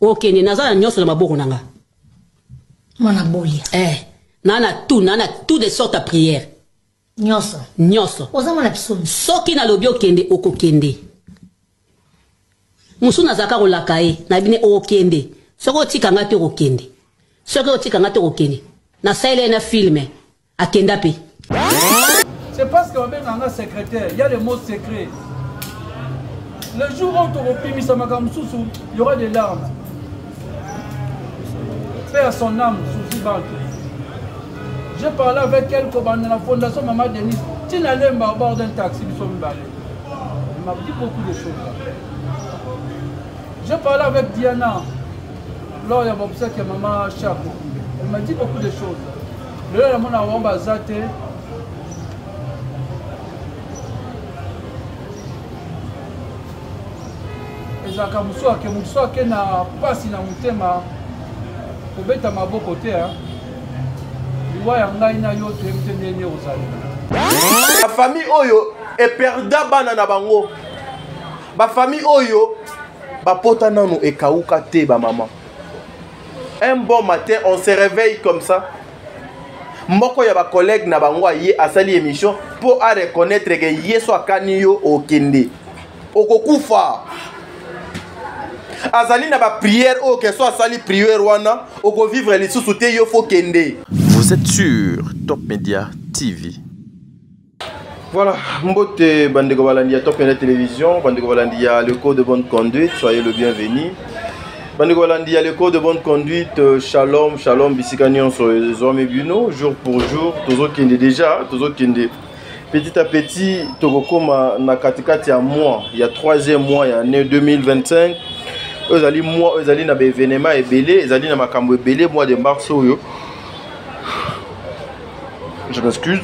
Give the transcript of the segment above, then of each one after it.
okende naza na nyonso na maboko nanga mwana boli nana tout de sorte à prière nyonso oza mwana bisomi soki na lobi okende okokende musu nazaka kolaka ye na bine okende soki otikanga te okende soki otikanga te okende na saile na filme akenda pe. C'est parce qu'on est dans un secrétaire, il y a le mot secret. Le jour où tu reprimes sa magamususu, il y aura des larmes. Paix à son âme, sous banque. J'ai parlé avec elle dans la fondation Maman Denis. Tu n'allais pas au bord d'un taxi, ils sont balés. Elle m'a dit beaucoup de choses. J'ai parlé avec Diana. Là, il y a mon psy qui est Maman Chaco. Elle m'a dit beaucoup de choses. Le là, mon amour bazate. Ezaka muso ke na pasi na mutema kobeta maboko te liwa ya ngai na yo temtendene ozali. La famille oyo e perda bana na bango. Ba famille oyo ba pota nanu e kauka te ba maman. Un bon matin on se réveille comme ça. Moko ya ba collègue na bango aye asali émission pour a reconnaître que yeso akani yo okende. Okokufa. Azali na ba prière o que soit sali prière wana oko vivre les sous-souté yo faut kende. Vous êtes sur Top Media TV. Voilà, mbote bandeko balandia Top Media Télévision, bandeko balandia le code de bonne conduite, soyez le bienvenu. Bandeko balandia le code de bonne conduite, shalom, shalom, bisikanion sur les hommes et buno, jour pour jour, tozo kende déjà, tozo kende. Petit à petit, tokokoma na katikati ya mois, il y a 3e mois, il y a année 2025. Eux allez moi, eux allez na événement ebélé, eux allez na makambo ebélé mois de mars yo. Je m'excuse.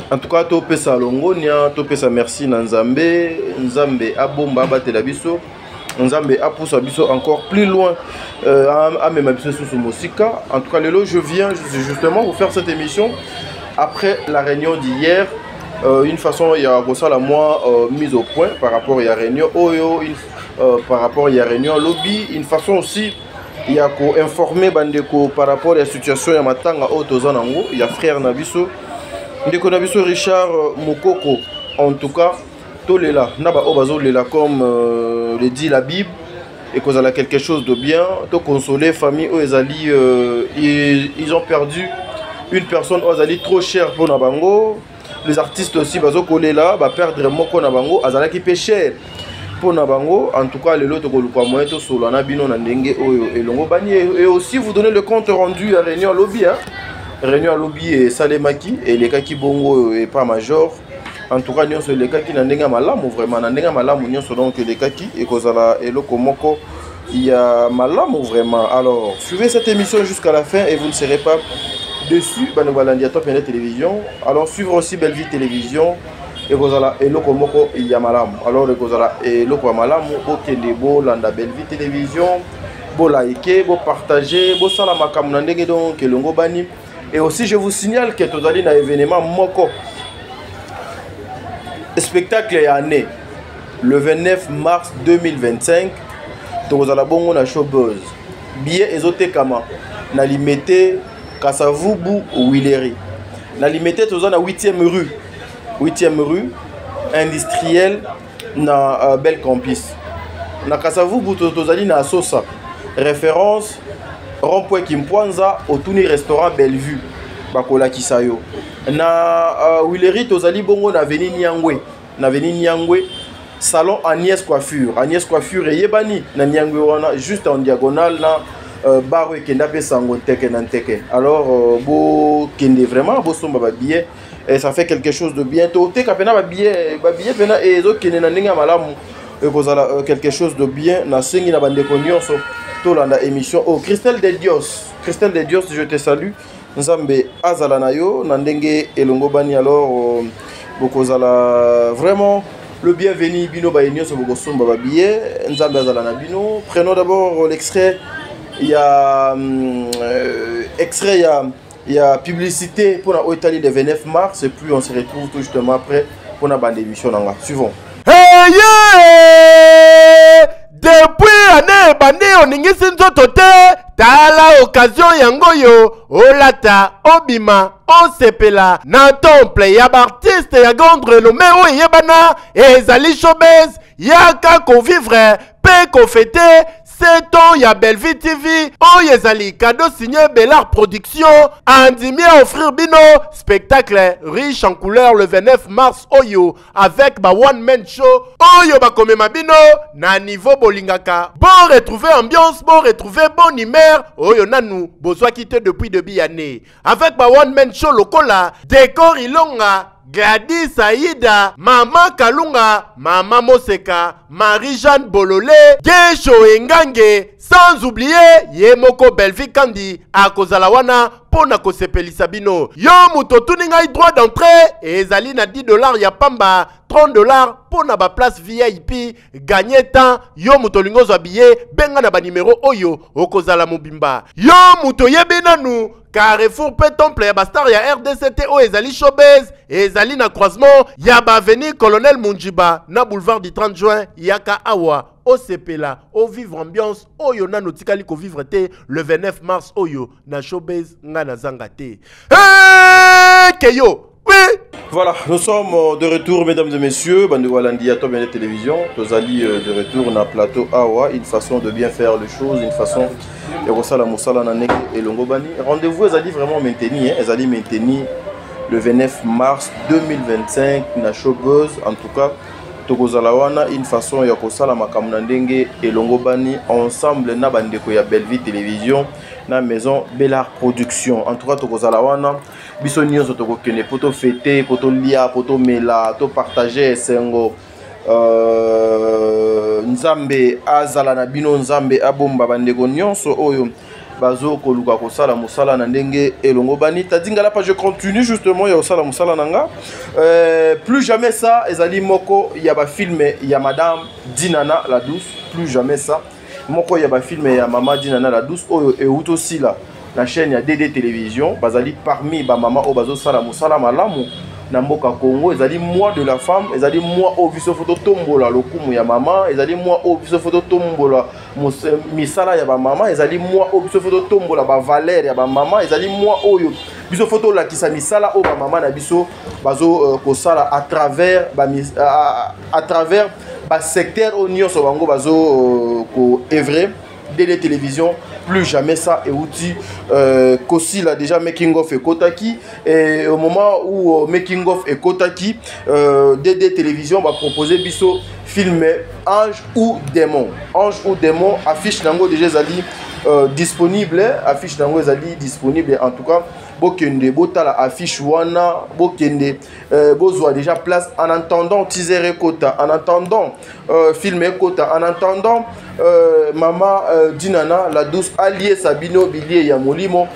En tout cas, to pesa longonia, to pesa merci na Nzambe, Nzambe abomba batela biso, Nzambe apoussa biso encore plus loin à même biso sous musika. En tout cas, lelo je viens justement vous faire cette émission après la réunion d'hier. Une façon il y a ça la moi mise au point par rapport à la réunion Oyo par rapport à la réunion lobby, une façon aussi il y a ko informer bandeko par rapport à la situation ya matanga otozanango, il y a frère Nabiso ndeko Nabiso Richard Mokoko. En tout cas tolela naba obazo lela comme le dit la Bible et cause a quelque chose de bien to consoler famille Ozali ils ont perdu une personne Ozali trop chère pour Nabango. Les artistes aussi bazo collé là ba perdre moko na bango azala ki pe cher pour na bango. En tout cas le lot ko lukwa moyen to solo na bino na ndenge oyo elongo bani et aussi vous donner le compte rendu à réunion lobby réunion lobby et Salemaki et les kaki bongo et pas major. En tout cas nyonso les kaki na ndenga malamu vraiment na ndenga malamu nyonso donc les kaki et kozala eloko moko il y a malamu vraiment. Alors suivez cette émission jusqu'à la fin et vous ne serez pas dessus, Top Media Télévision. Alors suivre aussi Belle Vie Télévision et Gozala et Loko Moko et Yamalam. Alors le Gozala et Loko Malam, Okende Bo Landa Belle Vie Télévision, Bo like, Bo partager, Bo Salamaka Munandenge donc Longo Bani. Et aussi je vous signale que tout à l'heure événement Moko spectacle est année le 29 mars 2025. Gozala Bongo na Showbuzz. Billet Ezotekama na limité Kasavubu ou Willery. La limité tous na 8e rue. 8e rue industrielle na Bel Campus. Na Kasavubu tozali na Sosa. Référence rond-point Kimpwanza au Tuni restaurant Bellevue. Bakola Kisayo. Na Willery tozali bongo na Avenue Nyangwe. Na Avenue Nyangwe salon Agnès Coiffure. Agnès Coiffure et Yebani na Nyangwe wana juste en diagonale na Baro et Kenda Pesango Teke Nanteke. Alors, beau Kende vraiment, beau son billet, et ça fait quelque chose de bien. Tote Kapena billet, pena et autres Kende Nandenga Malamu, et quelque chose de bien. Na Sengi na Bande Konyon, to la émission. Oh, Christelle de Dios, je te salue. Nzambe Azalanayo, Nandenge et Longobani. Alors, Bokozala vraiment le bienvenu Bino Bayenyo, c'est Bokoson Bababillet, Nzambe Azalana Bino. Prenons d'abord l'extrait. Il y a extrait, il y a publicité pour la Italie le 29 mars et puis on se retrouve tout justement après pour la bande émission. Suivons. Hey, yeah! Depuis l'année bandi oningisi nzoto te tala occasion yango yo olata obima osepela na temple ya baartiste ya grande renommée oyo yebana ezali showbiz yaka kovivre pe kofete 7 ans ya Belleville TV oyo ezali cadeau signé Bellard Production andimi à offrir bino spectacle riche en couleurs le 29 mars oyo avec ba one man show oyo bakomema bino na niveau bolingaka bon retrouver ambiance bon retrouver bon humeur oyo nanu bozwa quitté depuis début année avec ba one man show lokola décor ilonga Gladys Aïda, Mama Kalunga, Mama Moseka, Marie-Jeanne Bololé, Gesho Engange, sans oublier Yemoko Belleville Kandi, à Kozalawana, Pona Kosepelisa bino. Yo muto tuninga droit d'entrée, et ezali na $10 ya pamba, $30 pona ba place VIP, gagner temps, yo muto lingo billet, benga na ba numéro oyo, okozala mobimba. Yo muto yebenanu, Carrefour pe temple ya bastar ya RDCT o ezali showbiz ezali na croisement ya ba avenue Colonel Munjiba na boulevard du 30 juin yaka awa o sepela o vivre ambiance oyo na notikali ko vivre te le 29 mars oyo na showbiz nga na zanga te keyo. Oui. Voilà, nous sommes de retour, mesdames et messieurs. Bandewalandi Atom et la télévision. Tozali de retour dans le plateau Awa. Une façon de bien faire les choses, une façon de Rosala Moussala Nanek et Longobani. Rendez-vous, Ezali vraiment maintenu. Ezali maintenu le 29 mars 2025 na Showbuzz. En tout cas, Tokozalawana, une façon de Rosala Makamnandenge et Longobani ensemble na bandeko ya Belleville Télévision. Na maison Bellard Production. En tout cas, Tokozalawana. Biso nyonso tokokene poto fêter, poto lia, poto mela, to partager sengo nzambe azala na bino nzambe abomba bandeko nyonso oyo bazo koluka kosala musala na ndenge elongo bani tadinga la page je continue justement ya kosala musala nanga plus jamais ça ezali moko ya ba film ya madame Dinana la douce plus jamais ça moko ya ba film ya mama Dinana la douce oyo e uto sila la chaîne ya DD Télévision bazali parmi ba mama o bazo sala musala malamu na mboka Congo ezali mois de la femme ezali mois o biso photo tombola lokumu ya mama ezali mois o biso photo tombola misala ya ba mama ezali mois o biso photo tombola ba valeur ya ba mama ezali mois oyo biso photo la kisa misala o ba mama na biso bazo kosala à travers ba secteur oignon so bango bazo ko œuvrer DD Télévision. Plus jamais ça et outil Kossi l'a déjà making of et Kotaki et au moment où making of et Kotaki DD Télévision va proposer biso film Ange ou Démon. Ange ou Démon affiche nango déjà zali disponible affiche nango zali disponible en tout cas bokende botala affiche wana bokende bozwa déjà place en attendant teaser Kota en attendant film Kota en attendant Mama Dinana la douce allié Sabino Bilier ya Molimo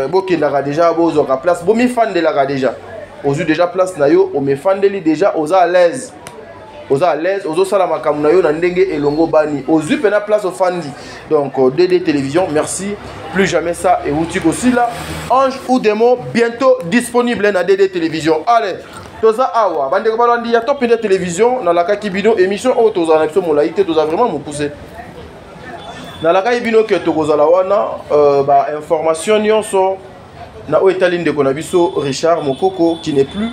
bokendaka déjà bozwa place bomi fan de la déjà ozu déjà place na yo o me fan de li déjà oza à l'aise ozo sala makamu na yo na ndenge elongo bani ozu pena place au fandi donc DD Télévision merci plus jamais ça et outil aussi là Ange ou Démon bientôt disponible na DD Télévision. Allez toza awa bandeko balandi ya top DD Télévision na la kakibino émission o toza na biso molaite toza vraiment mo pousser na la kakibino que tokozala wana ba information nyonso na o etali ndeko na biso Richard Mokoko qui n'est plus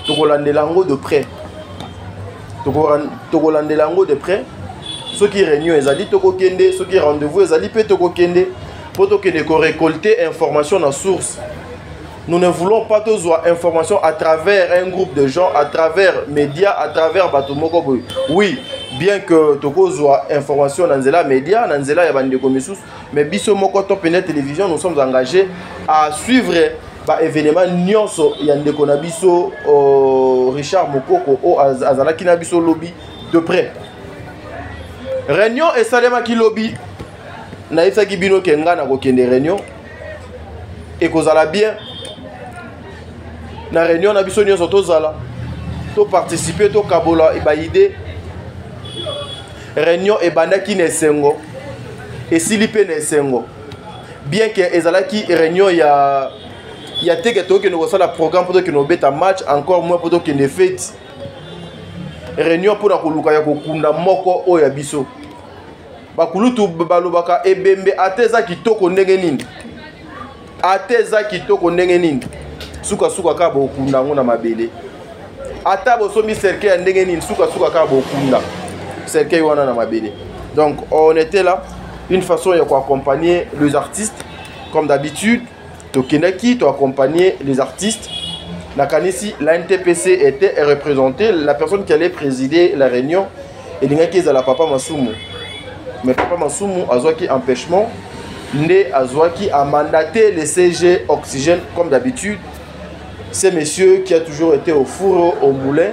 tokolandelango de près tokolandelango de près ceux qui réunion ezali tokokende ceux qui rendez-vous ezali pe tokokende pour tokende ko récolter information na source. Nous ne voulons pas tous voir information à travers un groupe de gens, à travers médias, à travers Batomoko. Oui, bien que toko soit information dans les médias, dans les médias, mais biso moko top télévision, nous sommes engagés à suivre ba événement nyonso yande kona biso Richard Mokoko o azalaki na biso lobby de près. Réunion et Salema ki lobby na ifaki bino kenga na kokende réunion et kozala bien na réunion na biso nyonso tozala to participer to kabola e ba idée réunion e bandaki na esengo et silipe na esengo bien que ezalaki réunion ya teke to ke no sala programme pour que no beta match encore moins pour que ne fête réunion pour na koluka ya kokunda moko o ya biso bakulutu balobaka ebembe ateza kitoko ndenge nini ateza kitoko ndenge nini suka suka ka bokunda ngo na mabele ata bosomi cercle ya ndenge nini suka suka ka bokunda cercle wana na mabele. Donc on était là, une façon de accompagner les artistes comme d'habitude. Tokenaki to accompagner les artistes. Nakanisi, la NTPC était représentée, la personne qui allait présider la réunion et l'ingaki la Papa Masumu. Mais Papa Masumu a qui empêchement, né a qui a mandaté les CG Oxygène comme d'habitude. C'est monsieur qui a toujours été au four au moulin,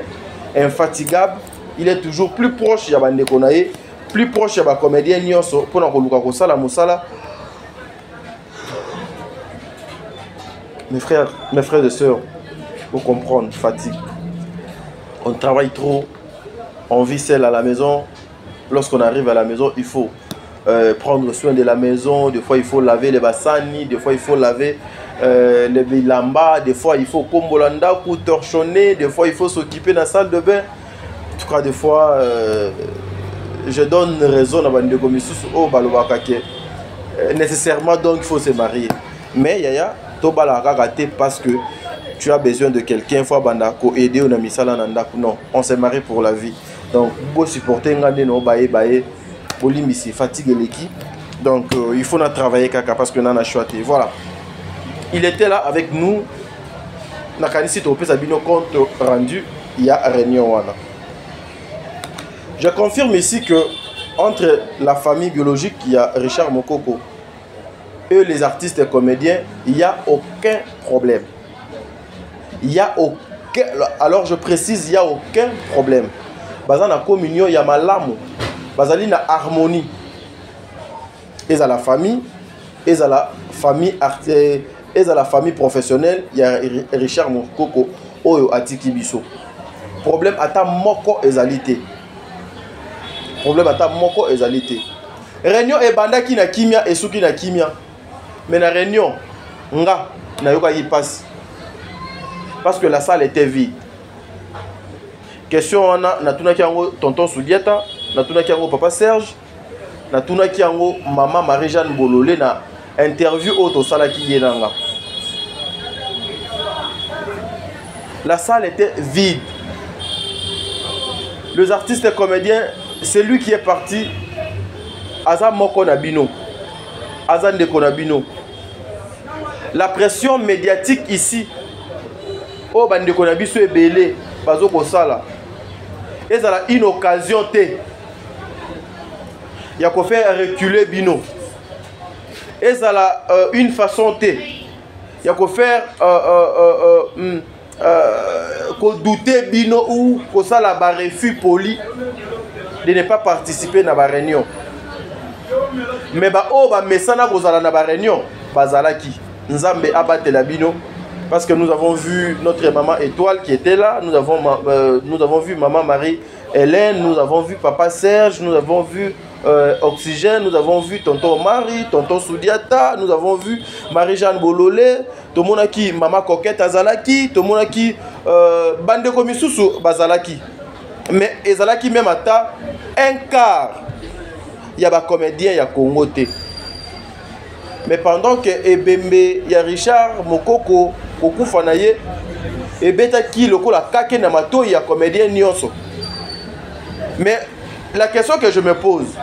infatigable. Il est toujours plus proche de Bande Konaye, plus proche de la comédienne Nyonso pour na koluka kosala musala. Mes frères et sœurs, vous comprendre, fatigue. On travaille trop, on vit seul à la maison. Lorsqu'on arrive à la maison, il faut prendre soin de la maison. Des fois, il faut laver les bassani, des fois, il faut laver les bilamba, des fois, il faut kombolanda ou torchonner, des fois, il faut s'occuper de la salle de bain. En tout cas, des fois, je donne raison à Bande Komissus au Balobakake. Nécessairement, donc, il faut se marier. Mais, Yaya, parce que tu as besoin de quelqu'un, il faut aider ou non, on s'est marié pour la vie. Donc, pour supporter fatigue l'équipe. Donc, il faut travailler parce que nous avons choisi. Voilà. Il était là avec nous. Nakanisi Topé Sabino compte rendu, il y a réunion. Je confirme ici que entre la famille biologique, il y a Richard Mokoko, et les artistes et comédiens, il n'y a aucun problème. Il y a aucun... Alors je précise, il n'y a aucun problème. Dans la communion, il y a malamu. Dans la harmonie. Et à la famille, la famille professionnelle, il y a Richard Mokoko, Oyo Atiki Biso. Problème à ta moko ezalité. Problème à ta moko ezalité. Réunion et banda qui na kimia et souki na kimia. Mais la réunion, nga na yoka y passe. Parce que la salle était vide. Question on a natuna ki yango tonton Soudieta, natuna ki yango papa Serge, natuna ki yango maman Marie-Jeanne Bololé na interview auto sala ki yenanga. La salle était vide. Les artistes et comédiens, c'est lui qui est parti. Aza Moko Nabino. Aza Ndeko Nabino. La pression médiatique ici, oh Bandeko Nabiso est belé, bazo kosala. Et ça a une occasion té. Il y a qu'à faire reculer Bino. Et ça a une façon té. Il y a qu'à faire douter Bino ou que ça la refus poli de ne pas participer à la réunion. Mais bah oh bah mais ça n'a pas na réunion bazalaki nzambe abate la bino parce que nous avons vu notre maman Étoile qui était là, nous avons vu maman Marie Hélène, nous avons vu papa Serge, nous avons vu Oxygène, nous avons vu tonton Marie, tonton Soudiata, nous avons vu Marie-Jeanne Bololé, tout le monde qui maman Coquette azalaki, tout le monde qui bande komisusu bazalaki. Mais ezalaki même à un quart. Il y a des comédiens, il y a Congo. Mais pendant que Ebembe, il y a Richard Mokoko, Koku Fanaye, et Beta qui le la kake namato, il y a comédien Nyonso. Mais la question que je me pose,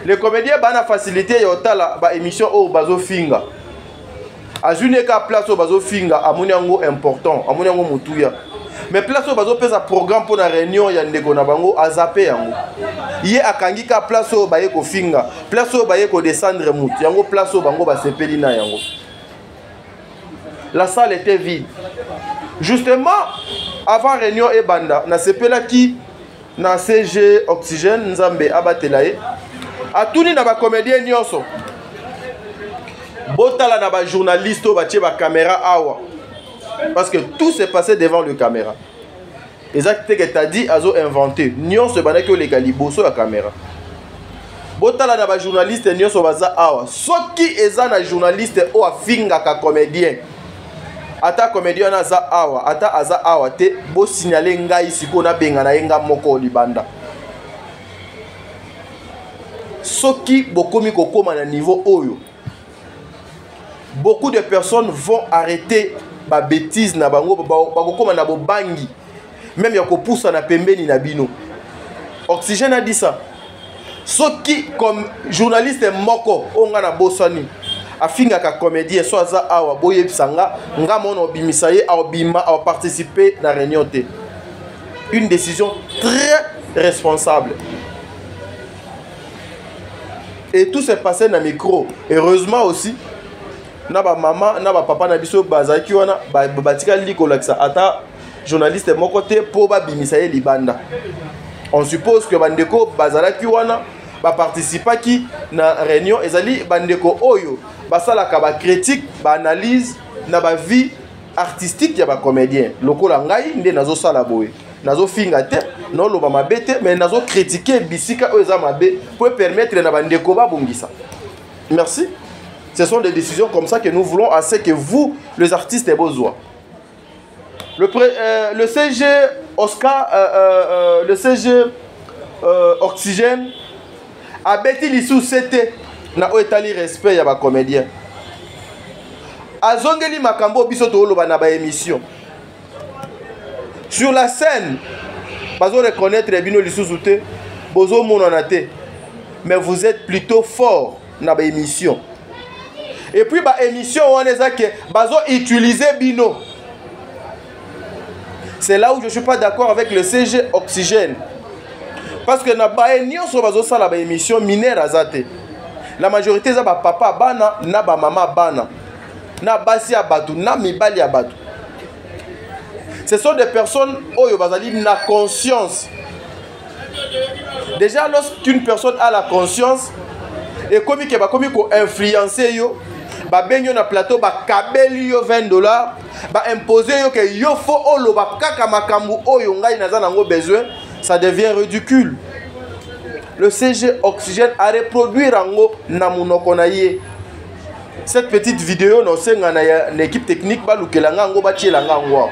les comédiens bana facilité yotala ba émission au bazo finga. Ajune ka place au bazo finga amoni yango important, amoni yango mutuya. Mais place au bazo pesa programme pour la réunion ya ndeko na bango azapé yango. Yé akangi ka place au baye ko finga, place au baye ko descendre mutu, yango place au bango ba sepeli na yango. La salle était vide. Justement avant réunion et banda na sepela ki na CG Oxygène Nzambe abatelaye. Atuni na ba comédien nyonso. Botala na ba journaliste ba tie ba caméra awa. Parce que tout s'est passé devant le caméra. Exactement ce que tu as dit, Azo inventé. Nyon se bana que les galiboso la caméra. Botala na ba journaliste nyon so baza awa. Soki eza na journaliste o afinga ka comédien. Ata comédien na za awa, ata aza awa te bo signaler ngai siko na benga na yenga moko libanda. soki bokomi kokoma na niveau oyo, beaucoup de personnes vont arrêter ba bêtise na bango, bakokoma na bobangi, même ya kopusa na pembeni na bino. Oxygène a dit ça. Soki comme journaliste moko onga na bosani afinga ka comédien so aza awa boye bisanga nga mono bimisaye a bima a participer na réunion té. Une décision très responsable. Et tout s'est passé na micro. Heureusement aussi na ba maman na ba papa na biso bazaki wana batika liko laksa ata journaliste moko té po ba bimisaye libanda. On suppose que bandeko bazalaki wana ba participa ki na réunion ezali bandeko oyo basalaka ba critique ba analyse na ba vie artistique ya ba comédien lokola ngai nde nazo sala boye nazo finga te no loba mabete mais nazo critiquer bisika oyo za mabe pour permettre na bandeko ba bongisa. Merci. Ce sont des décisions comme ça que nous voulons à ce que vous les artistes aient besoin. Le CG Oscar le CG Oxygène a bêti l'issue c'était na oetali respect ya ba comédien azongeli makambo biso to loba na ba émission sur la scène bazo reconnaître bino lisusu te bozo monana te mais vous êtes plutôt fort na ba émission et puis ba émission on eza que bazo utiliser bino. C'est là où je suis pas d'accord avec le CG Oxygène. Parce que na ba nyonso bazo sala ba émission minere azate. La majorité za ba papa bana na ba mama bana. Na basi ya batu na mibali ya batu. Ce sont des personnes oyo bazali na conscience. Déjà lorsqu'une personne a la conscience et comme ke ba komi ko influencer yo ba benyo na plateau ba kabeli yo $20 ba imposer yo ke yo fo olo ba kaka makambu oyo ngai naza nango besoin. Ça devient ridicule. Le CG Oxygène a reproduit rango na munoko na ye. Cette petite vidéo non c'est l'équipe technique ba lukelanga ngo ba tielanga ngo.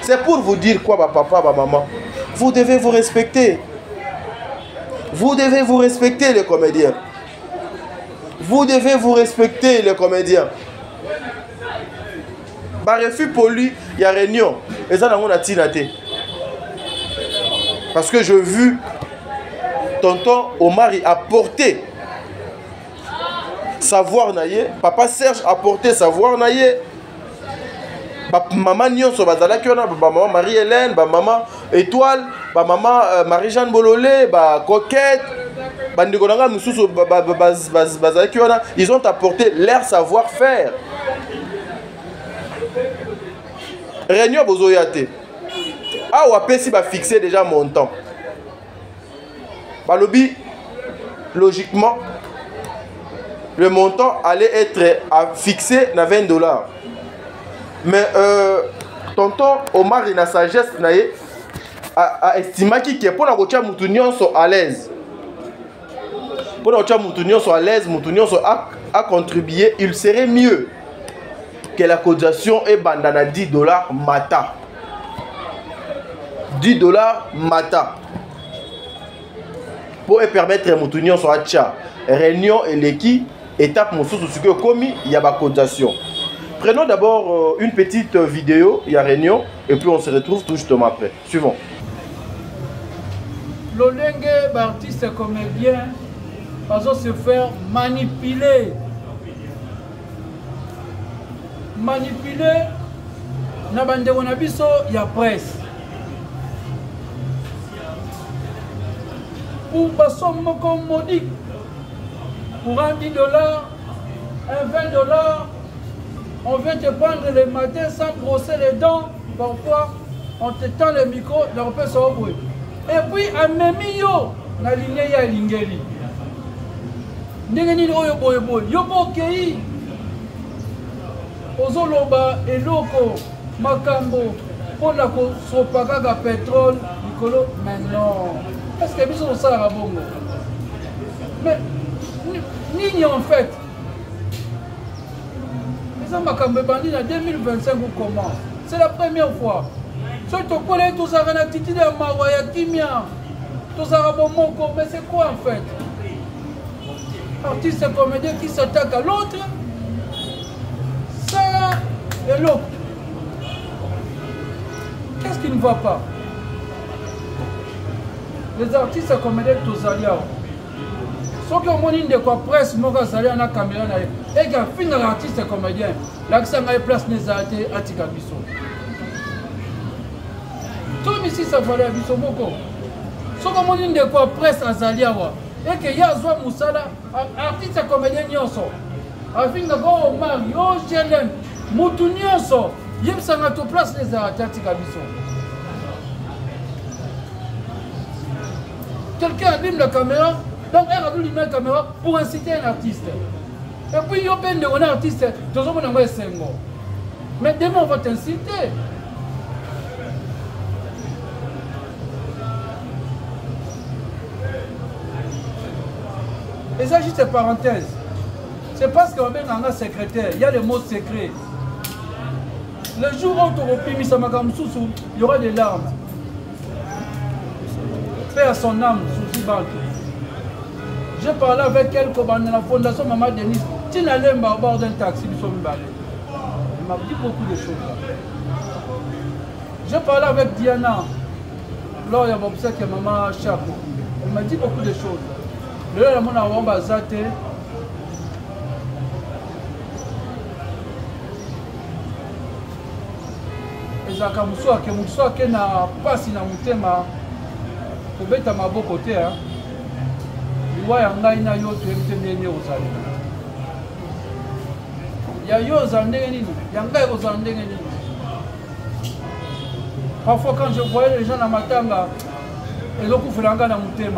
C'est pour vous dire quoi ba papa ba maman. Vous devez vous respecter. Vous devez vous respecter les comédiens. Vous devez vous respecter les comédiens. Ba refus pour lui, il y a réunion. Et ça nango na tinate. Parce que j'ai vu tonton Omar apporter savoir naïe, papa Serge apporter savoir naïe, maman Nyonso bazalaki wana, maman Marie-Hélène, maman Étoile, maman Marie-Jeanne Bololé, Coquette, bandeko nanga mususu bazalaki wana, ils ont apporté leur savoir-faire. Réunion bozoyate. Ah, ou après si va fixer déjà montant. Balobi, logiquement, le montant allait être fixé à $20. Mais tonton Omar il a sagesse a estimé qu'il pour la rocha moutounion sont à l'aise. Pour la rocha moutounion sont à l'aise, moutounion sont à contribuer, il serait mieux que la cotisation est bandana $10 mata. $10 mata pour permettre à Moutounion soit tcha réunion et l'équipe étape mon sous ce que commis il y a ma cotisation. Prenons d'abord une petite vidéo il y a réunion et puis on se retrouve tout justement après. Suivons. L'olenge artiste comédien va se faire manipuler na bande wana biso ya presse. Pour une somme modique, pour un $10, un $20, on vient te prendre le matin sans brosser les dents. Parfois, on te tend le micro, on peut s'ouvrir. Et puis, à Memio, na ligne ya lingeli. Ndengeni oyo boy boy, yo bokei. Ozoloba eloko makambo pona ko sopaka ga pétrole Nicolo maintenant. Est-ce que biso ça la bongo? Mais nini en fait? Les makambo bandi en 2025 ou comment? C'est la première fois. Si tu connais tout ça en attitude de Mawaya Kimia, tout ça mais c'est quoi en fait? artiste et comédien qui s'attaque à l'autre, ça et l'autre. Qu'est-ce qui ne va pas? Les artistes et comédiens tous alliés. Ceux qui ont monté de quoi presse, moi quand j'allais à la caméra, et qui a fini l'artiste et comédien, l'accent à la place des artistes à Tikabiso. Tout ici ça valait à Biso beaucoup. Ceux qui ont monté de quoi presse à Zaliawa, et que Yazwa Moussala, artiste et comédien nyonso, afin de voir Omar, Yo Jelem, Moutou nyonso, yem sanga to place les artistes à Tikabiso. Quelqu'un allume la caméra, donc elle allume la caméra pour inciter un artiste. Et puis il y a un artiste, tout le monde a 5 mots. Mais demain on va t'inciter. Et ça juste une parenthèse. C'est parce qu'on a un secrétaire, il y a les mots secrets. Le jour où on reprime Samakamsoussou, il y aura des larmes. À son âme, Sousi Bantou. J'ai parlé avec elle dans la fondation Maman Denise. Tu n'allais pas au bord d'un taxi, elle m'a dit beaucoup de choses. J'ai parlé avec Diana, lors de l'obsèque de Maman Chapo. Elle m'a dit beaucoup de choses. Le jour où on a Zate, et Zakamoussoua, qui n'a pas si na mutema. Pour mettre à ma beau côté, il y a un gars qui a été parfois quand je voyais les gens dans ma tanga, ils ont fait un gars dans mon thème.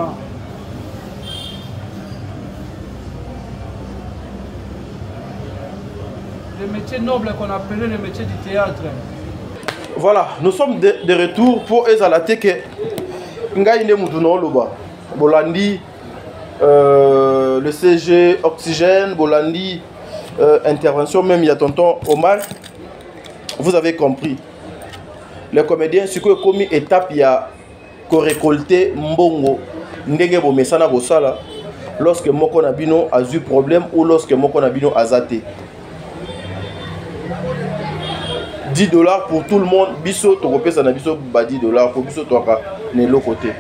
Les métiers nobles qu'on appelait les métiers du théâtre. Voilà, nous sommes de retour pour Ezalate que Ngaïne Moutuno Loba, Bolandi, le CG Oxygène, Bolandi, intervention, même il y a tonton Omar, vous avez compris. Les comédiens, ce que comme étape, il y a récolté Mbongo, Ndenge Bomesana Bosala, lorsque Moko Nabino a eu problème ou lorsque Moko Nabino a zaté. $10 pour tout le monde, biso tokopé ça na biso ba $10 pour biso toka ne loko côté.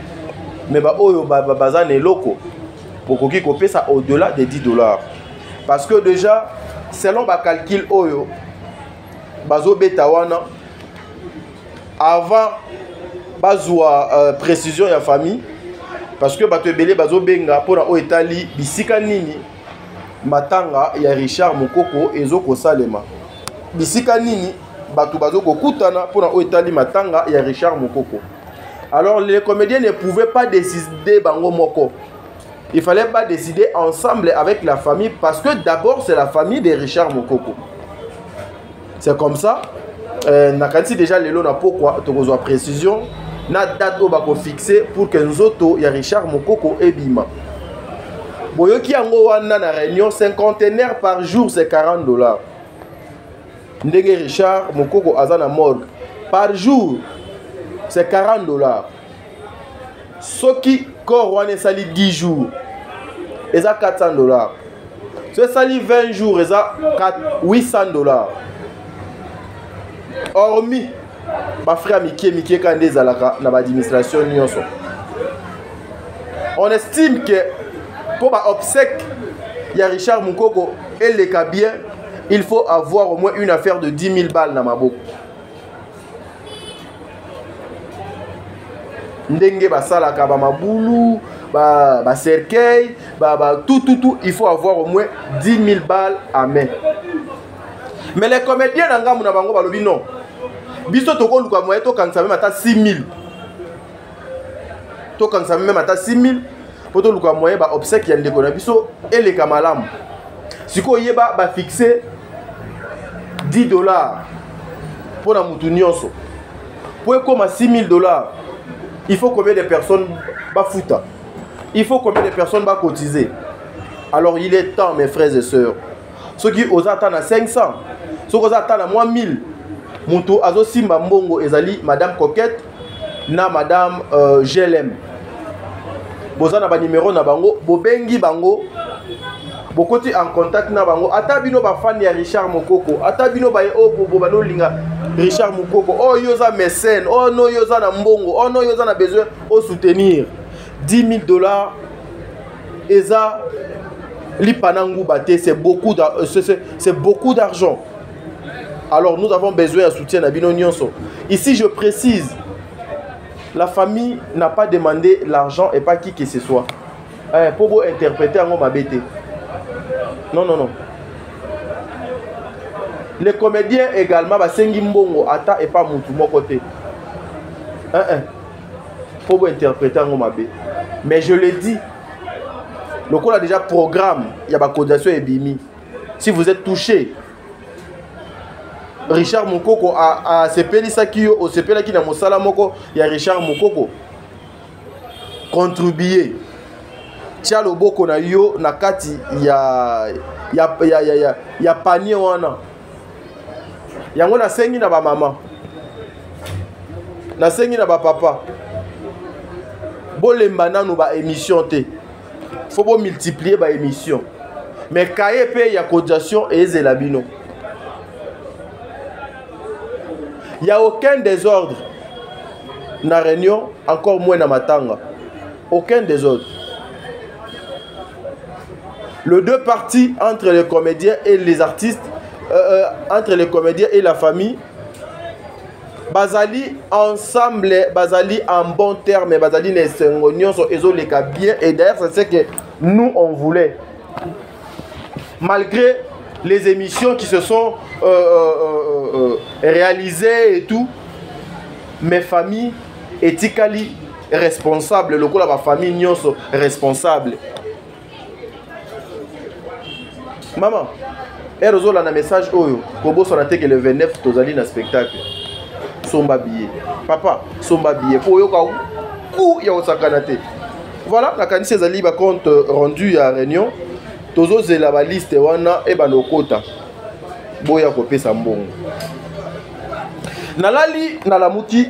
Mais ba oyo baza ne loko pour koki kopé ça au-delà des $10 parce que déjà selon ba calcul oyo bazo betawana avant bazwa précision ya famille parce que bato ebele bazo benga pour na o etali bisika nini matanga ya Richard Mokoko ezoko salema bisika nini Batou Bazo Kokutana pour Oetali Matanga et Richard Mokoko. Alors les comédiens ne pouvaient pas décider Bango Moko. Il fallait pas décider ensemble avec la famille parce que d'abord c'est la famille de Richard Mokoko. C'est comme ça. Nakati déjà les lots na pourquoi tu besoin précision. Na date au bako fixé pour que nous autres ya Richard Mokoko et Bima. Boyoki yango wana na réunion cinquantenaire par jour c'est $40. Ndenge Richard Mokoko Azana morgue par jour c'est $40. Ce qui corps sali 10 jours et ça $400. Ce sali 20 jours et ça $800. Hormis ma frère Mikie Kande Zalaka na l'administration nyonso. On estime que pour ma obsèque il y a Richard Mokoko et les bien. Il faut avoir au moins une affaire de 10 000 balles dans ma bouche. Ndenge basala ka ba mabulu, ba cercueil, tout, il faut avoir au moins 10 000 balles à main. Mais les comédiens dans ngamu na bango balobi non. Biso toko luka moyen to kanisa même ata 6 000. To kanisa même ata 6 000 pour to luka moyen ba obsèque ya ndeko na biso et les kamalam. Siko yeba ba fixer $10 pour la Moutounionso. Pour comme à $6 000, il faut combien de personnes bafouta? Il faut combien de personnes va cotiser? Alors il est temps, mes frères et sœurs. Ceux qui osent attendre à 500, ceux qui osent attendre à moins 1000, Moutou Azo Simba Mbongo Ezali, Madame Coquette, na Madame GLM. Boza na ba numéro na bango, bobengi bango bokoti en contact na bango ata bino ba fan ya Richard Mukoko ata bino ba bano linga Richard Mukoko oh yoza mécène oh no yoza na mbongo oh no yoza na besoin au soutenir $10 000 eza lipanangu bate c'est beaucoup d'argent. Alors nous avons besoin de soutien à bino nyonso. Ici je précise, la famille n'a pas demandé l'argent et pas qui que ce soit. Pour vous interpréter en mabete. Non. Les comédiens également, basengi mbongo ata et pas mutu mon côté. Pour vous interpréter en mabete. Mais je l'ai dit, le cours a déjà programme, il y a ma cotisation et bimi. Si vous êtes touché, Richard Mukoko a sepeli sakio au sepela ki na mosala moko ya Richard Mukoko contribuer tia loboko na yo na kati ya panier wana yango na sengi na ba mama na sengi na ba papa bolemba nanu ba émission te faut bo multiplier ba émission mais kaye pe ya cotisation et zelabino. Il n'y a aucun désordre dans la réunion, encore moins dans Matanga. Aucun désordre. Les deux parties entre les comédiens et les artistes, entre les comédiens et la famille, Bazali ensemble, Bazali en bon terme, Bazali les sengonions sont les cas bien. Et d'ailleurs, c'est ce que nous on voulait. Malgré les émissions qui se sont réalisées et tout, mes familles éthiquement responsables, le coup là ma famille n'y sont responsables. Maman, elle a un message oyo, kobo sonate que le 29 tozali na spectacle. Somba billet. Papa, somba billet. Pour yo ka ou ya osakanate. Voilà, la kanisi zali ba compte rendu à réunion. Tozo zela ba liste wana e banokota. Boya kopesa mbongo. Nalali nalamuti.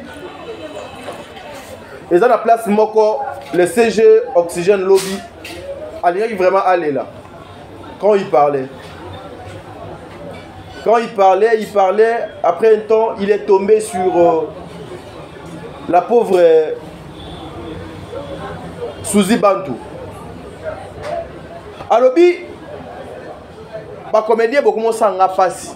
Et dans la place moko le CG Oxygène Lobby. Allez vraiment aller là. Quand il parlait. Il parlait, après un temps, il est tombé sur la pauvre Suzy Bantu. Alors, les comédiens vont commencer à passer.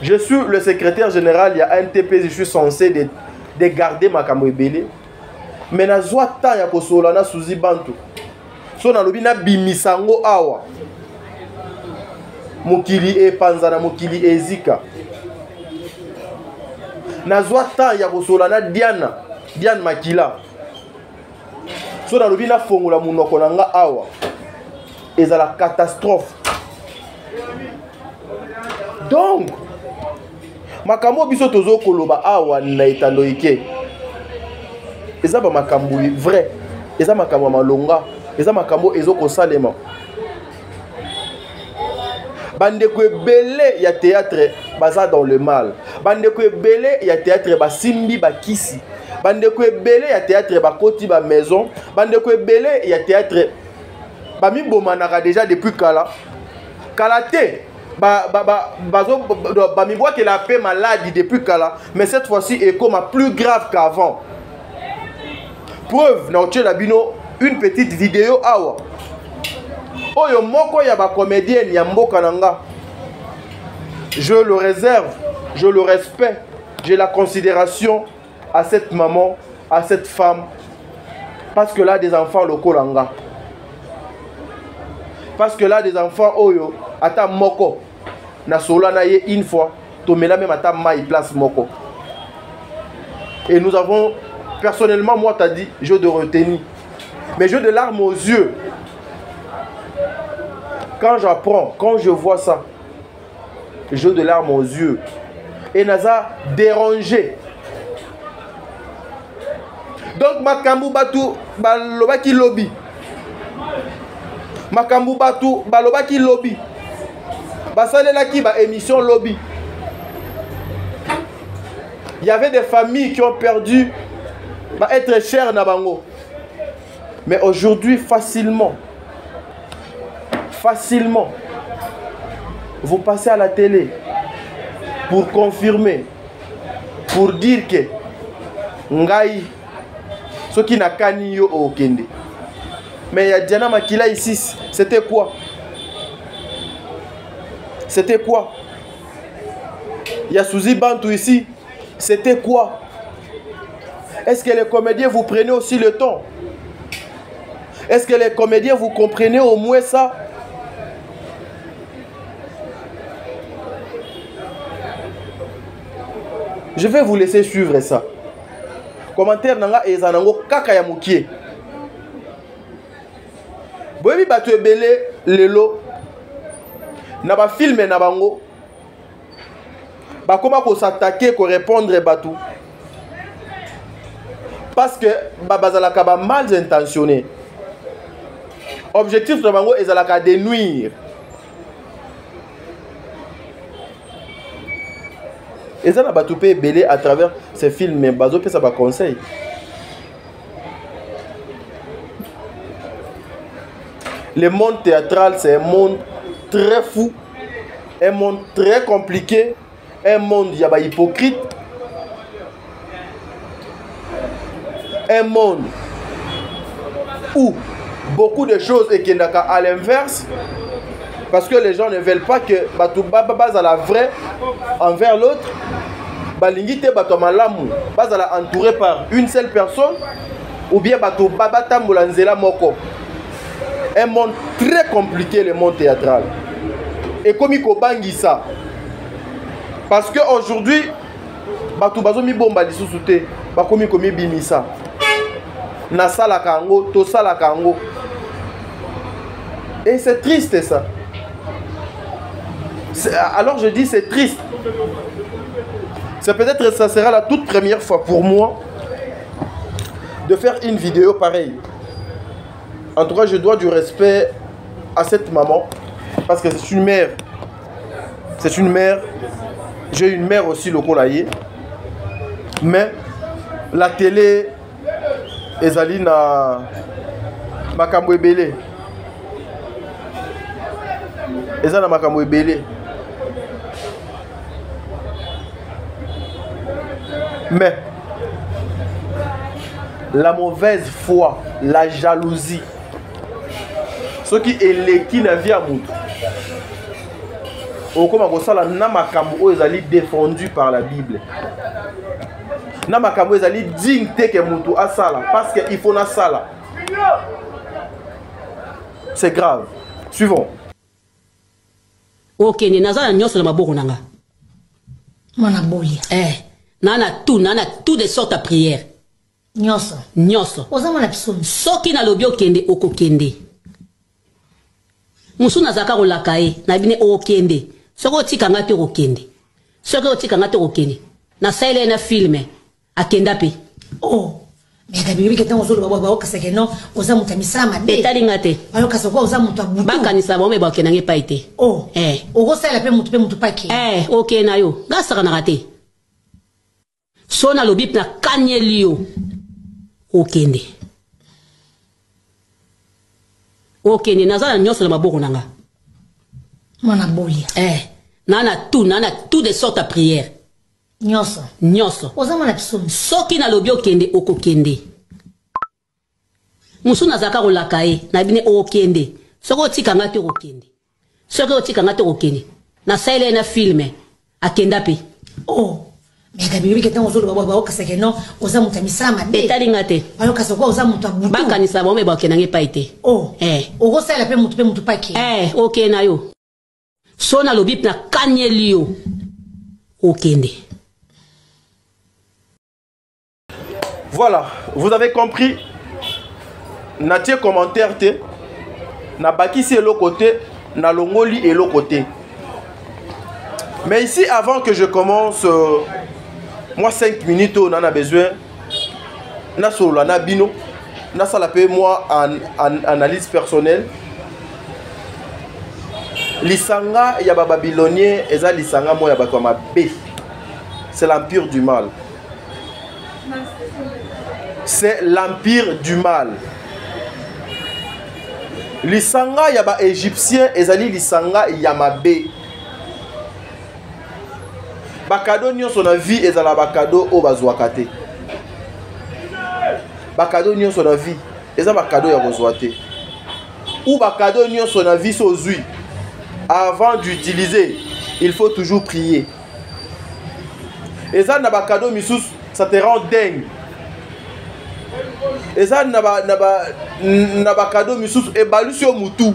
Je suis le secrétaire général, il y a un TP, je suis censé de garder ma camouébélé. Mais na zoa ta ya kosola na Suzy Bantu. So na lobi na bimisango awa. Mokili e panzana mokili ezika. Na zoa ta ya kosola na Diane Makila. So na lobi na fongola munoko na nga awa. Ezala catastrophe. Donc makambo biso tozo koloba awa na etando ike. Eza ba makambo vrai. Eza makambo malonga. Eza makambo ezoko salema. Bandeko ebele ya théâtre baza dans le mal. Bandeko ebele ya théâtre basimbi bakisi. Bandeko ebele ya théâtre bakoti ba maison. Bandeko ebele ya théâtre bami bomanaka déjà depuis kala. Kalate bami voit que la paix maladie depuis kala, mais cette fois-ci est comme plus grave qu'avant. Preuve na la bino une petite vidéo awa. Oyo moko ya ba comédienne ya mboka nanga. Je le réserve, je le respecte, j'ai la considération à cette maman, à cette femme, parce que là des enfants locaux langa. Parce que là des enfants oyo ata moko na sola na ye une fois, to mena même ata mai place moko. Et nous avons personnellement, moi t'as dit, je de retenir. Mais j'ai des larmes aux yeux. Quand j'apprends, quand je vois ça, j'ai des larmes aux yeux. Et Naza dérangé. Donc Makambu Batu balobaki lobby. Makambu Batu balobaki lobby. Basalela ki ba émission lobby. Il y avait des familles qui ont perdu va être cher na bango. Mais aujourd'hui, facilement, vous passez à la télé pour confirmer, pour dire que ngai ce qui n'a qu'à ni yo au Kende. Mais il y a Diana Makila ici, c'était quoi? C'était quoi? Il y a Suzy Bantou ici, c'était quoi? Est-ce que les comédiens vous prenez aussi le temps? Est-ce que les comédiens vous comprenez au moins ça? Je vais vous laisser suivre ça. Commentaire nanga ezanango kaka ya mukie. Boyebi batu ebele lelo na ba filme na bango ba koma ko s'attaquer ko répondre batu parce que bazalaka ba mal intentionné. Objectif de bango ezalaka de nuire. Et ça n'a pas tout belé à travers ces films, mais bazo peut ça va conseil. Le monde théâtral, c'est un monde très fou, un monde très compliqué, un monde il y a hypocrite, un monde où beaucoup de choses et qui n'est qu'à l'inverse. Parce que les gens ne veulent pas que Batou Baba à la vraie envers l'autre. Balingite Batou Malamu Bazala entouré par une seule personne. Ou bien Batou Baba Tambulanzela Moko. Un monde très compliqué, le monde théâtral. Et comme il bangi ça. Parce qu'aujourd'hui, Batou Bazomi Bomba di Sousouté. Bakomi Komi Bimisa. Nasa la Kango, Tosa la Kango. Et c'est triste ça. Alors je dis c'est triste. C'est peut-être ça sera la toute première fois pour moi de faire une vidéo pareille. En tout cas, je dois du respect à cette maman parce que c'est une mère. C'est une mère. J'ai une mère aussi le Kolaye. Mais la télé ezali na makambo ebele. Ezali na makambo ebele. Mais la mauvaise foi, la jalousie, ce qui est les qui n'a vu à moutou. Au comme à ça la namakambo ezali défendu par la Bible. Namakambo ezali digne que moutou a sala parce qu'il faut na sala. C'est grave. Suivons. Ok, ni nazala nyoso na maboko nanga. Mwana bolia. Nana tout de sorte à prière. Nyoso. Oza mwana pisoni. Soki na lobi okende okokende. Musu nazaka kolakae na bine okende. Soko tika ngate okende. Soko tika ngate okende. Na saile na filme akenda pe. Oh. Mais d'habitude que tant ozolo baba okaseke no oza mutamisa made. Etali ngate. Ayoka soko oza mutu abutu. Bakanisa ba me ba kenange paite. Oh. Ogosala pe mutu paki. Ok na yo. Gasaka na rate. Sona lobi na kanyelio okende. Okende nazala nyoso na maboko nanga. Mwana bolia. Nana tout de sorte à prière. Nyoso. Oza mwana pisoni. Soki na lobi okende okokende. Musu nazaka kolakae na bine okende. Soko tika ngate okende. Soko tika ngate okende. Na saile na filme akenda pe. Oh. Mais d'habitude que tant ozolo baba okaseke no oza mutamisa made. Etali ngate. Ayoka soko oza mutu abutu. Bakanisa ba me ba kenange paite. Oh. Ogosala pe mutu paki. Ok na yo. Sona lobi na kanyelio okende. Voilà, vous avez compris. Natie commentaire te. Na bakisi et l'autre côté, na longoli et l'autre côté. Mais ici, avant que je commence, moi 5 minutes, on en a besoin. Na solo na bino, na salapé moi en analyse personnelle. Lisanga ya ba babylonien, eza lisanga moi ya ba comme B. C'est l'empire du mal. c'est l'empire du mal. Lisanga ya ba égyptien ezali lisanga ya mabe. Bakado nyonso na vie ezala bakado o bazwaka te. Bakado nyonso na vie eza bakado ya kozwa te. Ou bakado nyonso na vie sozui. Avant d'utiliser, il faut toujours prier. Eza na bakado misus, ça te rend dingue. Eza na bakado misus ebalusio mutu.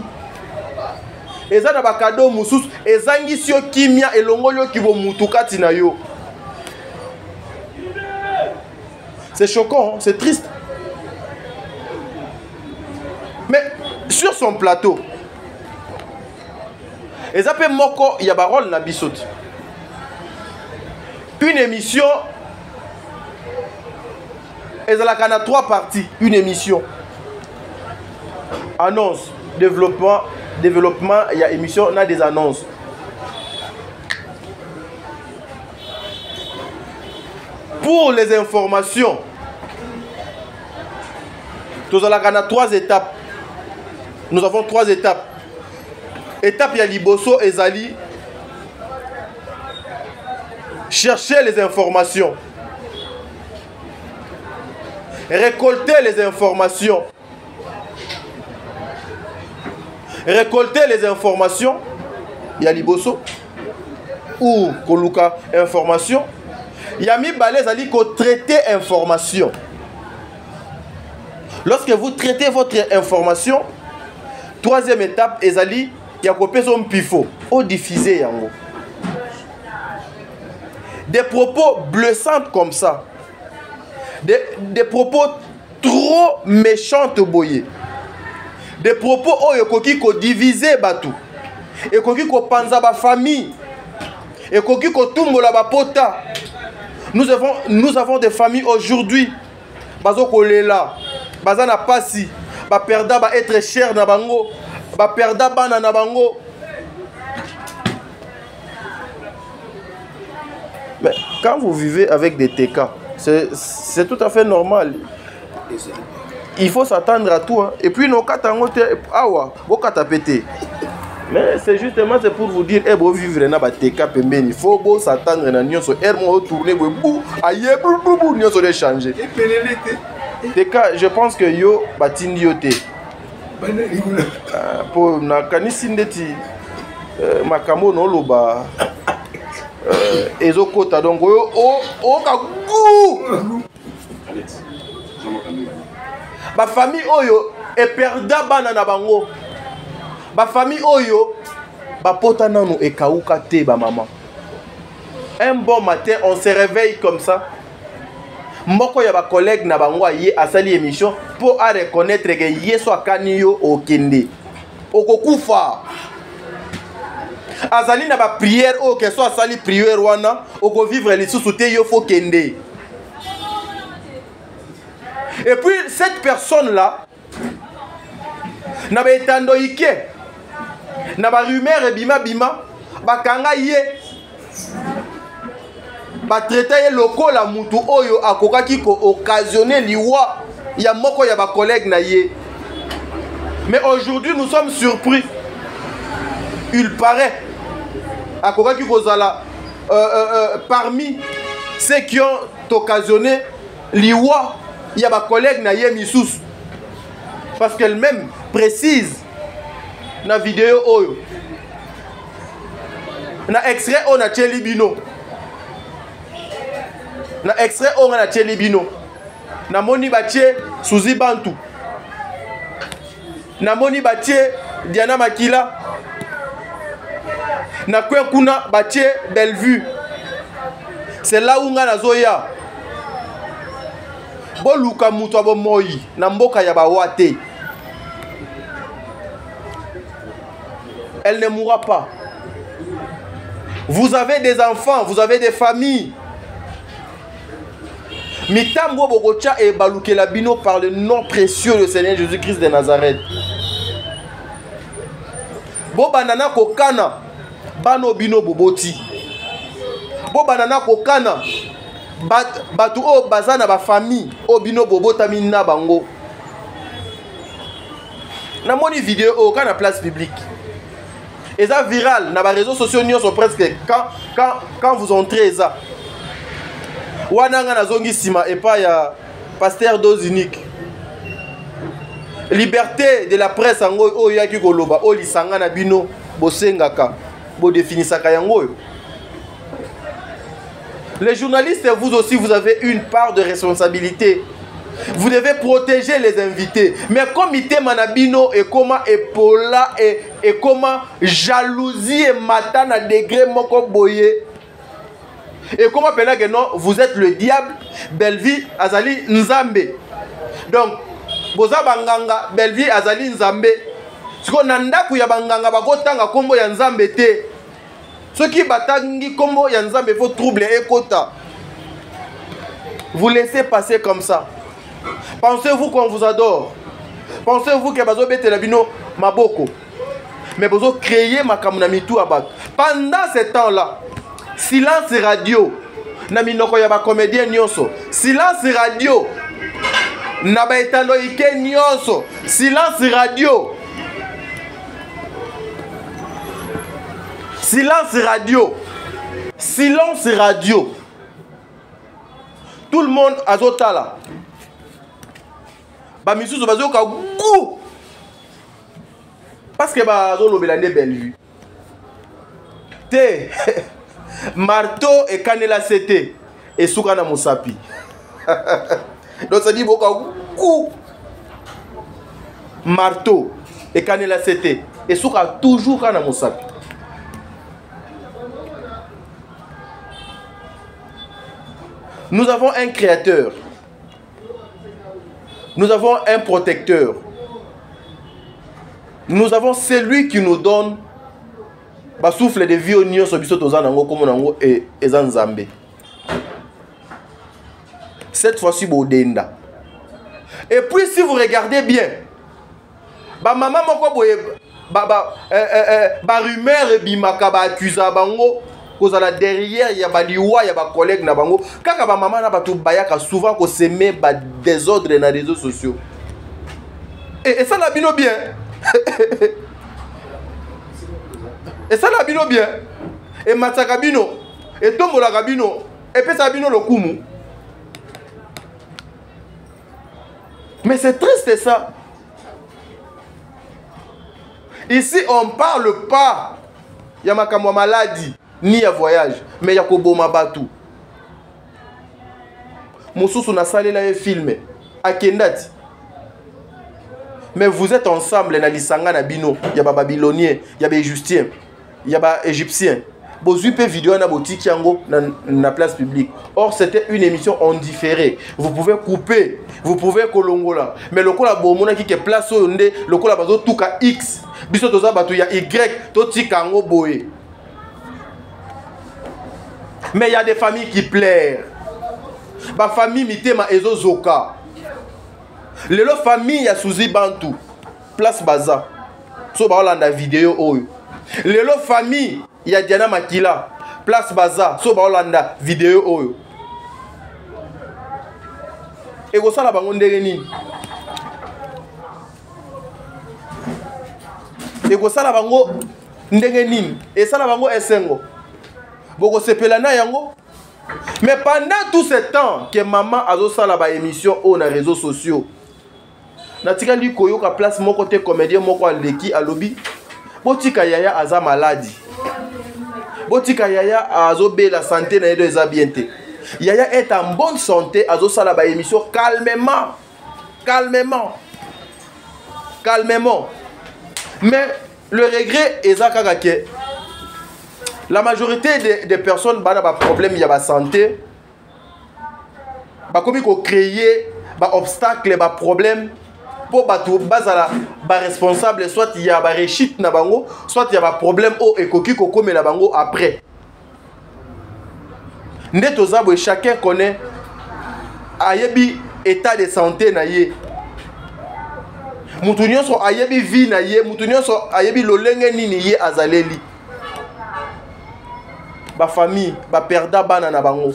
Eza na bakado musus ezangisio kimia elongolio kibo mutu kati na yo. C'est choquant, hein? C'est triste. Mais sur son plateau, Ezape Moko Yabarol Nabisot. Une émission, Ezalaka na 3 parties. Une émission. Annonce, développement, il y a émission, on a des annonces. Pour les informations, Tozalaka na 3 étapes. Nous avons 3 étapes. Étape ya liboso ezali chercher les informations, récolter les informations, ya liboso ou koluka information, ya mibale ezali ko traiter information. Lorsque vous traitez votre information, 3e étape ezali il y a un pifo au diffuser yango. Des propos blessants comme ça, des propos trop méchantes boyé, des propos où il ko diviser batu, et ko panza ba famille, et ko tumbola ba pota. Nous avons des familles aujourd'hui, bazo kolela, bazana pasi, ba perda ba être cher na bango. Perda bana na bango. Mais quand vous vivez avec des TK, c'est tout à fait normal. Il faut s'attendre à tout. Hein. Et puis nos katangote awa, vos katapété. Mais c'est justement pour vous dire, eh, vous vivre na ba TK pembeni. Il faut s'attendre na nyonso ermo tourner bou aye bou nyonso de changer. TK, je pense que yo batindi yote. Pour na kanisi ndeti makambo no loba ezokota donc o kagu ba famille oyo e perda bana na bango, ba famille oyo ba pota nanu e kauka te ba maman. Un bon matin on se réveille comme ça. Moko ya ba collègue na bango ye asali émission pour à reconnaître que yeso akani yo okende okokufa azali na ba prière o que soit asali prière wana oko vivre les sous te yo faut kende. Et puis cette personne là na ba etando ike na ba rumeur bima bakanga ye ba traiter loko la mutu oyo akokaki ko occasionner liwa ya moko ya ba collègue na ye. Mais aujourd'hui nous sommes surpris. Il paraît akokaki kozala parmi ceux qui ont occasionné liwa ya ba collègue na ye misous, parce qu'elle-même précise na vidéo oyo na extrait on a Chelibino. Na extrait on a Chelibino. Na moni batie Suzy Bantu. Na moni batie Diana Makila. Na kwen kuna batie Bellevue. C'est là où nga nazoya. Bo luka mutu abo moi na mboka ya bawate. Elle ne mourra pas. Vous avez des enfants, vous avez des familles. Mitambo Bogocha et Balukela Bino par le nom précieux du Seigneur Jésus-Christ de Nazareth. Bo banana kokana bano bino boboti. Bo banana kokana Batu o bazana ba famille o bino bobo tamina bango. Na moni vidéo au quand na place publique. Et ça viral na ba réseaux sociaux sont presque quand vous entrez ça. Wana nga na zongi sima et pas ya pasteur dose unique. Liberté de la presse ango o yaki koloba o lisanga na bino bosengaka bo définisaka yango. Les journalistes, vous aussi, vous avez une part de responsabilité. Vous devez protéger les invités. Mais comme ite manabino et comment épaula et comment jalousie et matin à degré moko boye. Et comment pena que non, vous êtes le diable, Belvi Azali Nzambe. Donc, boza banganga, Belvi Azali Nzambe. Ce qu'on a ya banganga bagotanga kombo ya Nzambe te. Ceux qui batangi kombo ya Nzambe faut troubler et kota. Vous laissez passer comme ça. Pensez-vous qu'on vous adore? Pensez-vous que bazo bete la bino maboko? Mais bazo créer makamuna mitu abak. Pendant ce temps-là, silence radio. Na minoko ya ba comédien nyonso. Silence radio. Na ba etalo ike nyonso. Silence radio. Silence radio. Silence radio. Tout le monde a zotala. Ba misusu bazoka gou. Parce que ba zo lobelande Bellevue. Te marteau et canela CT et soukana musapi. Donc ça dit boka gou. Marteau et canela CT et souka toujours kana musapi. Nous avons un créateur. Nous avons un protecteur. Nous avons celui qui nous donne le souffle de vie au nion sur biso tozanango comme nango et Nzambe. Cette fois-ci bodenda. Et puis si vous regardez bien, maman moko boye rumeur bimaka ba accusa bango. Kozala derrière il y a ba liwa il y a ba collègue na bango kaka ba maman na batu bayaka souvent ko semer ba désordre na réseaux sociaux et ça la bino bien et ça la bino bien et mataka bino et tombola kabino et pesa bino lokumu. Mais c'est triste ça. Ici on parle pas ya makamwa maladie ni à voyage, mais il y a Koboma Batou. Moussous na salela un film à Kendati. Mais vous êtes ensemble na lisanga na bino, il y a ba babylonien, il y a ba égyptien, il y a ba égyptien. Bozupe vidéo na boutique yango na place publique. Or c'était une émission en différé. Vous pouvez couper, vous pouvez kolongola. Mais le kola bomona qui est place onde, le kola bazo tuka X. Biso toza batu ya Y, to tika ngo boye. Mais il y a des familles qui plairent. Ma famille mitema ezo zoka. Lelo famille ya Suzy Bantu. Place Baza. So ba olanda vidéo oyo. Lelo famille ya Diana Makila. Place Baza. So ba olanda vidéo oyo. Et go sala bango ndenge nini? Et go sala bango ndenge nini? Et sala bango esengo. Boko sepelana yango. Mais pendant tout ce temps que maman a sala ba émission au na réseaux sociaux. Natika li koyo ka place mon côté comédien moko aleki alobi. Botika yaya aza maladie. Botika yaya azo be la santé na yedo eza bien te. Yaya est en bonne santé azo sala ba émission calmement. Calmement. Calmement. Mais le regret est que la majorité des personnes qui ont des problèmes, il y a des santé, comme il faut créer des obstacles, des problèmes pour les responsables, soit il y a des réchutes, soit il y a des problèmes après. Chacun connaît l'état de santé. Mutu nyonso ayebi vie na ye, mutu nyonso ayebi lolenge nini ye azaleli. Ba famille, ba perda bana na bango.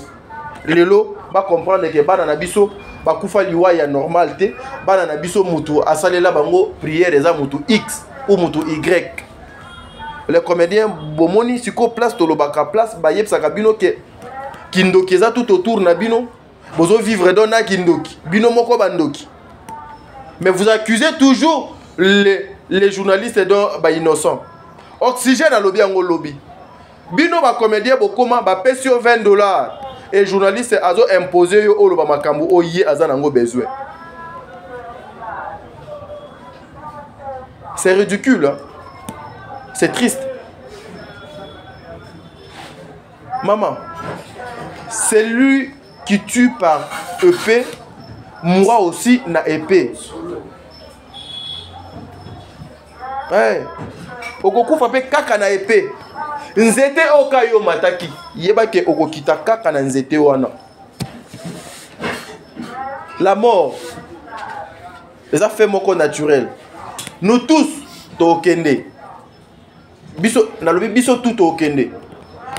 Lelo ba comprendre que bana na biso ba kufa liwa ya normal te bana na biso mutu asalela bango prière eza mutu X ou mutu Y. Les comédiens bomoni siko place tolobaka place ba yebsaka bino ke kindoki eza tout autour na bino bozo vivre dans na kindoki bino moko bandoki. Mais vous accusez toujours les journalistes de ba innocents. Oxygène à lobby en lobby. Bino ba comédien bokoma ba pesio $20 et journaliste azo imposer yo oloba makambo oye azanango besoin. C'est ridicule, hein? C'est triste. Maman, celui qui tue par épée mourra aussi na épée. Ouais. Okokufa pe kaka na épée. Nzete okayo mataki. Yeba ke okokita kaka na nzete wana. La mort. Les affaires moko naturel. Nous tous tokende. Biso na lobi biso tout tokende.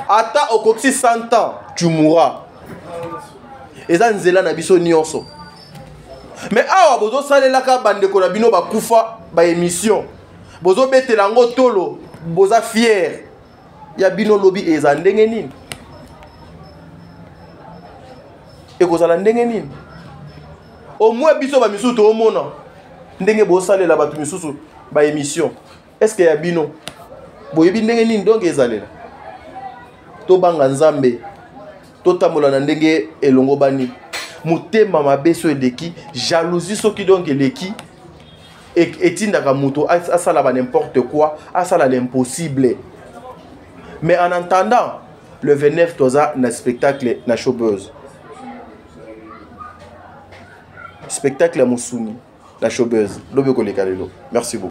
Ata okoksi 100 ans, tu mourras. Eza nzela na biso nyonso. Mais awa bozo salela ka bandeko na bino ba kufa ba émission. Bozo betela ngo tolo, boza fier. Ya bino lobi eza ndenge nini? Ekozala ndenge nini? Au moins biso ba misusu omona. Ndenge bo salela ba misusu ba émission. Est-ce que ya bino boyebi ndenge nini donc ezalela? To banga nzambe. To tambola na ndenge elongo bani. Mutema mabeso eleki, jalousie soki donc eleki. Etindaka muto asala ba n'importe quoi, asala l'impossible. Mais en attendant, le 29 toza na spectacle na Showbuzz. Spectacle à Mousouni, la Showbuzz. Merci beaucoup.